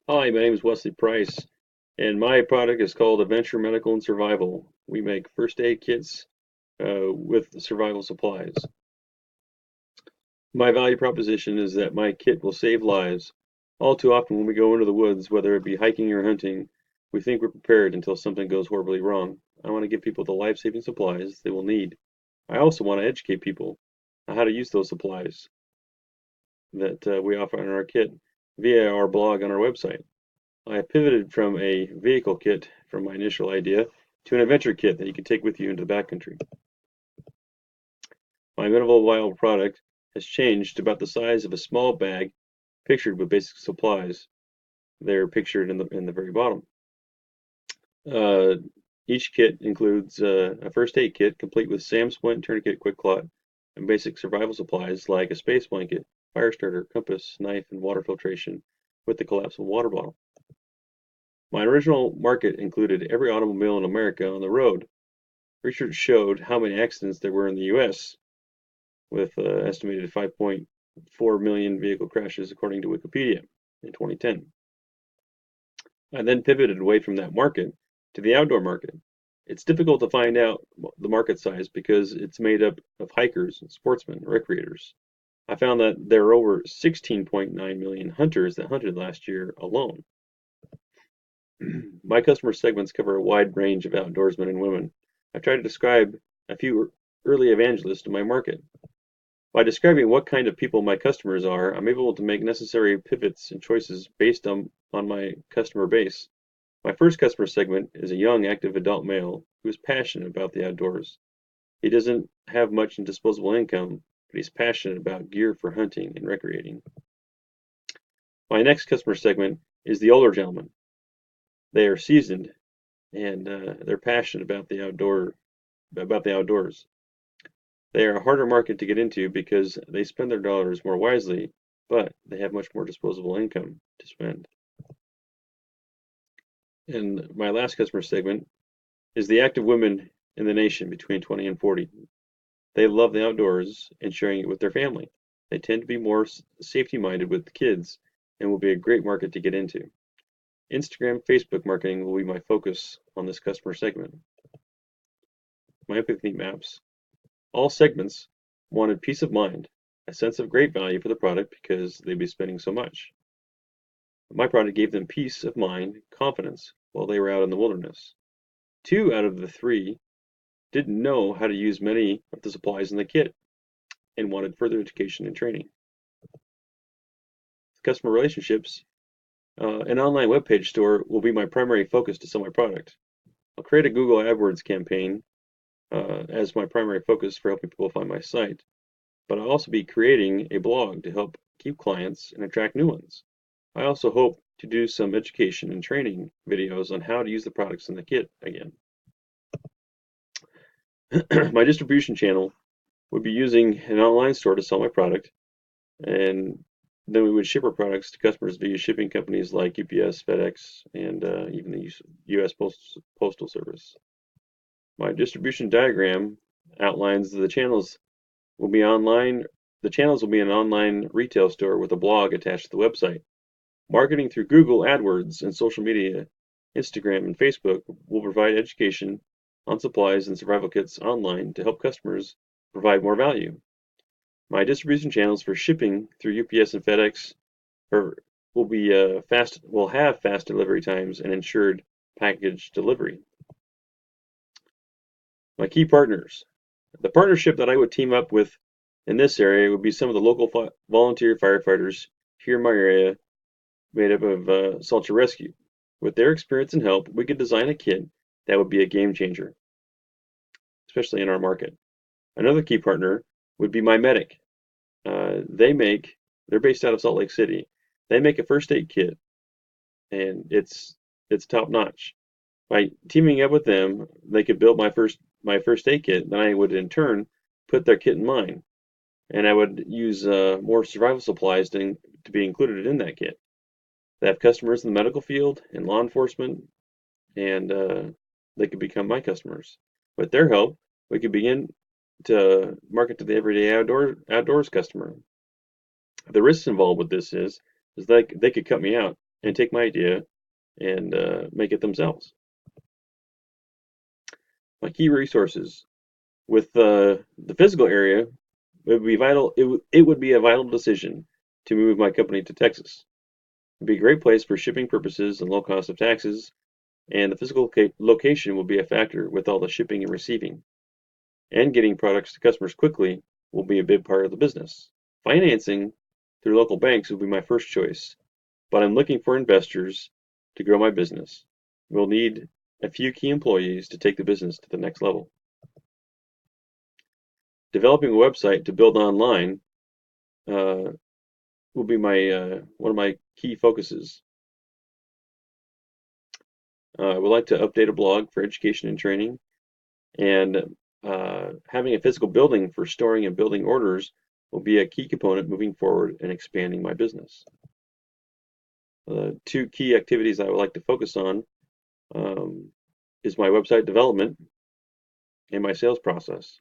Hi, my name is Wesley Price, and my product is called Adventure Medical and Survival. We make first aid kits with survival supplies. My value proposition is that my kit will save lives. All too often, when we go into the woods, whether it be hiking or hunting, we think we're prepared until something goes horribly wrong. I want to give people the life saving supplies they will need. I also want to educate people on how to use those supplies that we offer in our kit via our blog on our website. I pivoted from a vehicle kit from my initial idea to an adventure kit that you can take with you into the backcountry. My minimal viable product has changed to about the size of a small bag pictured with basic supplies. They're pictured in the very bottom. Uh, each kit includes a first aid kit complete with SAM splint, tourniquet, quick clot, and basic survival supplies like a space blanket, fire starter, compass, knife, and water filtration with the collapsible water bottle. My original market included every automobile in America on the road. Research showed how many accidents there were in the US, with estimated 5.4 million vehicle crashes according to Wikipedia in 2010. I then pivoted away from that market to the outdoor market. It's difficult to find out the market size because it's made up of hikers, sportsmen, recreators. I found that there are over 16.9 million hunters that hunted last year alone. My customer segments cover a wide range of outdoorsmen and women. I try to describe a few early evangelists in my market. By describing what kind of people my customers are, I'm able to make necessary pivots and choices based on my customer base. My first customer segment is a young, active adult male who is passionate about the outdoors. He doesn't have much in disposable income, but he's passionate about gear for hunting and recreating. My next customer segment is the older gentleman. They are seasoned and they're passionate about the outdoors. They are a harder market to get into because they spend their dollars more wisely, but they have much more disposable income to spend. And my last customer segment is the active women in the nation between 20 and 40. They love the outdoors and sharing it with their family. They tend to be more safety minded with kids and will be a great market to get into. Instagram, Facebook marketing will be my focus on this customer segment. My empathy maps. All segments wanted peace of mind, a sense of great value for the product because they'd be spending so much. My product gave them peace of mind, confidence while they were out in the wilderness. Two out of the three didn't know how to use many of the supplies in the kit and wanted further education and training. Customer relationships. An online webpage store will be my primary focus to sell my product. I'll create a Google AdWords campaign as my primary focus for helping people find my site, but I'll also be creating a blog to help keep clients and attract new ones. I also hope to do some education and training videos on how to use the products in the kit again. My distribution channel would be using an online store to sell my product, and then we would ship our products to customers via shipping companies like UPS, FedEx, and even the U.S. Postal Service. My distribution diagram outlines the channels will be online. The channels will be an online retail store with a blog attached to the website. Marketing through Google AdWords and social media, Instagram and Facebook will provide education on supplies and survival kits online to help customers provide more value. My distribution channels for shipping through UPS and FedEx are, will have fast delivery times and ensured package delivery. My key partners. The partnership that I would team up with in this area would be some of the local volunteer firefighters here in my area made up of Salt Rescue. With their experience and help, we could design a kit that would be a game changer, especially in our market. Another key partner would be My Medic. They're based out of Salt Lake City. They make a first aid kit, and it's top notch. By teaming up with them, they could build my first aid kit. Then I would in turn put their kit in mine, and I would use more survival supplies to be included in that kit. They have customers in the medical field and law enforcement, and they could become my customers. With their help, we could begin to market to the everyday outdoors customer. The risks involved with this is they could cut me out and take my idea and make it themselves. My key resources with the physical area, it would be vital. It would be a vital decision to move my company to Texas. It'd be a great place for shipping purposes and low cost of taxes, and the physical location will be a factor with all the shipping and receiving. And getting products to customers quickly will be a big part of the business. Financing through local banks would be my first choice, but I'm looking for investors to grow my business. We'll need a few key employees to take the business to the next level. Developing a website to build online uh, will be my one of my key focuses. I would like to update a blog for education and training, and having a physical building for storing and building orders will be a key component moving forward and expanding my business. Two key activities I would like to focus on is my website development and my sales process.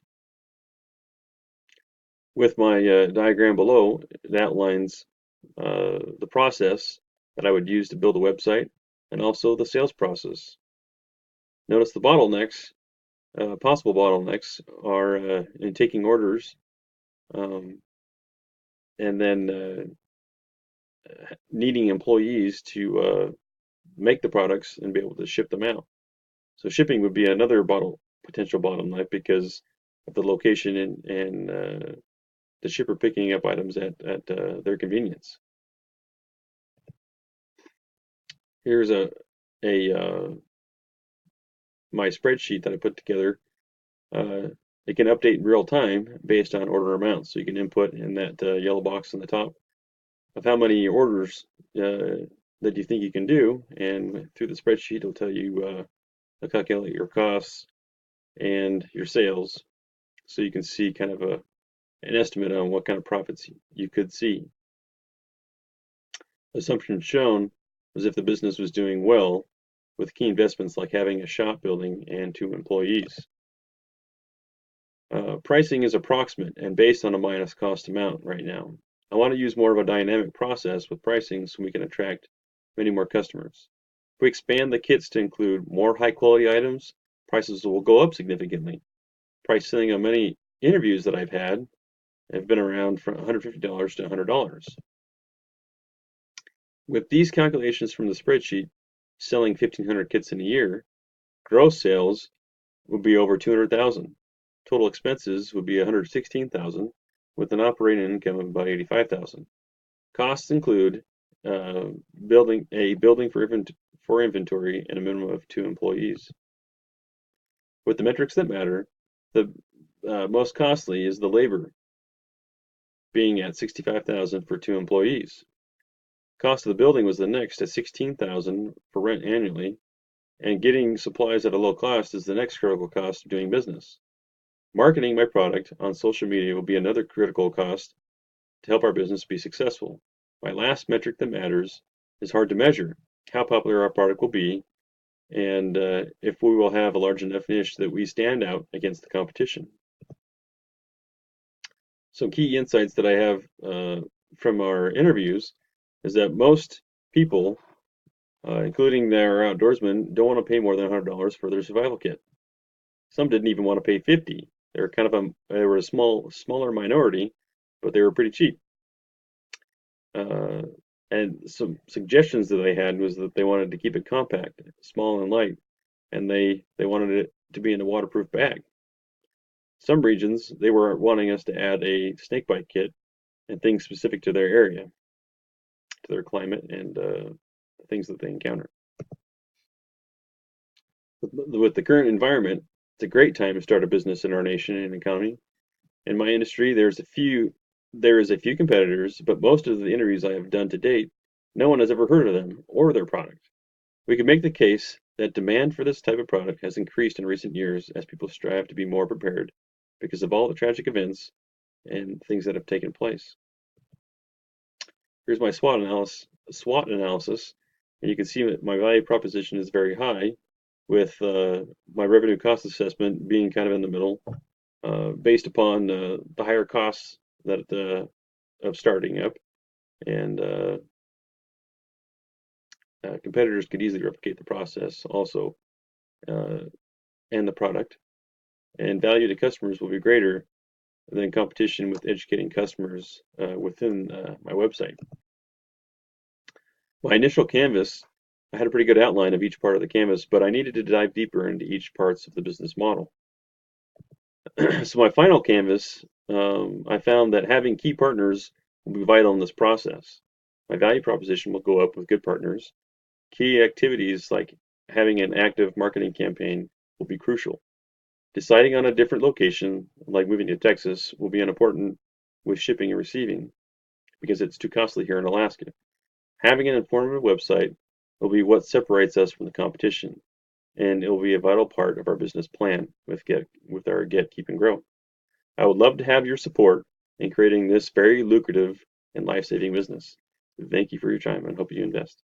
With my diagram below, it outlines the process that I would use to build a website and also the sales process. Notice the bottlenecks, possible bottlenecks, are in taking orders um, and then needing employees to make the products and be able to ship them out. So shipping would be another potential bottleneck because of the location and the shipper picking up items at their convenience. Here's my spreadsheet that I put together. It can update in real time based on order amounts. So you can input in that yellow box on the top of how many orders that you think you can do, and through the spreadsheet it'll tell you it'll calculate your costs and your sales, so you can see kind of an estimate on what kind of profits you could see. Assumptions shown was if the business was doing well, with key investments like having a shop building and 2 employees. Pricing is approximate and based on a minus cost amount right now. I want to use more of a dynamic process with pricing so we can attract many more customers. If we expand the kits to include more high quality items, prices will go up significantly. Price selling on many interviews that I've had have been around from $150 to $100. With these calculations from the spreadsheet, selling 1,500 kits in a year, gross sales would be over 200,000. Total expenses would be 116,000, with an operating income of about 85,000. Costs include building for inventory and a minimum of 2 employees. With the metrics that matter, the most costly is the labor, being at 65,000 for 2 employees. Cost of the building was the next at 16,000 for rent annually, and getting supplies at a low cost is the next critical cost of doing business. Marketing my product on social media will be another critical cost to help our business be successful. My last metric that matters is hard to measure: how popular our product will be, and if we will have a large enough niche that we stand out against the competition. Some key insights that I have from our interviews is that most people, including their outdoorsmen, don't want to pay more than $100 for their survival kit. Some didn't even want to pay 50. They were a smaller minority, but they were pretty cheap. And some suggestions that they had was that they wanted to keep it compact, small and light, and they wanted it to be in a waterproof bag. Some regions, they were wanting us to add a snakebite kit and things specific to their area, to their climate, and the things that they encounter. With the current environment, it's a great time to start a business in our nation and economy. In my industry, there is a few competitors, but most of the interviews I have done to date, no one has ever heard of them or their product. We can make the case that demand for this type of product has increased in recent years as people strive to be more prepared because of all the tragic events and things that have taken place. Here's my SWOT analysis, and you can see that my value proposition is very high, with my revenue cost assessment being kind of in the middle, based upon the higher costs that of starting up, and competitors could easily replicate the process also and the product, and value to customers will be greater than competition with educating customers within my website. My initial canvas, I had a pretty good outline of each part of the canvas, but I needed to dive deeper into each parts of the business model. So my final canvas, I found that having key partners will be vital in this process. My value proposition will go up with good partners. Key activities like having an active marketing campaign will be crucial. Deciding on a different location, like moving to Texas, will be important with shipping and receiving because it's too costly here in Alaska. Having an informative website will be what separates us from the competition, and it will be a vital part of our business plan with our Get, Keep, and Grow. I would love to have your support in creating this very lucrative and life-saving business. Thank you for your time and hope you invest.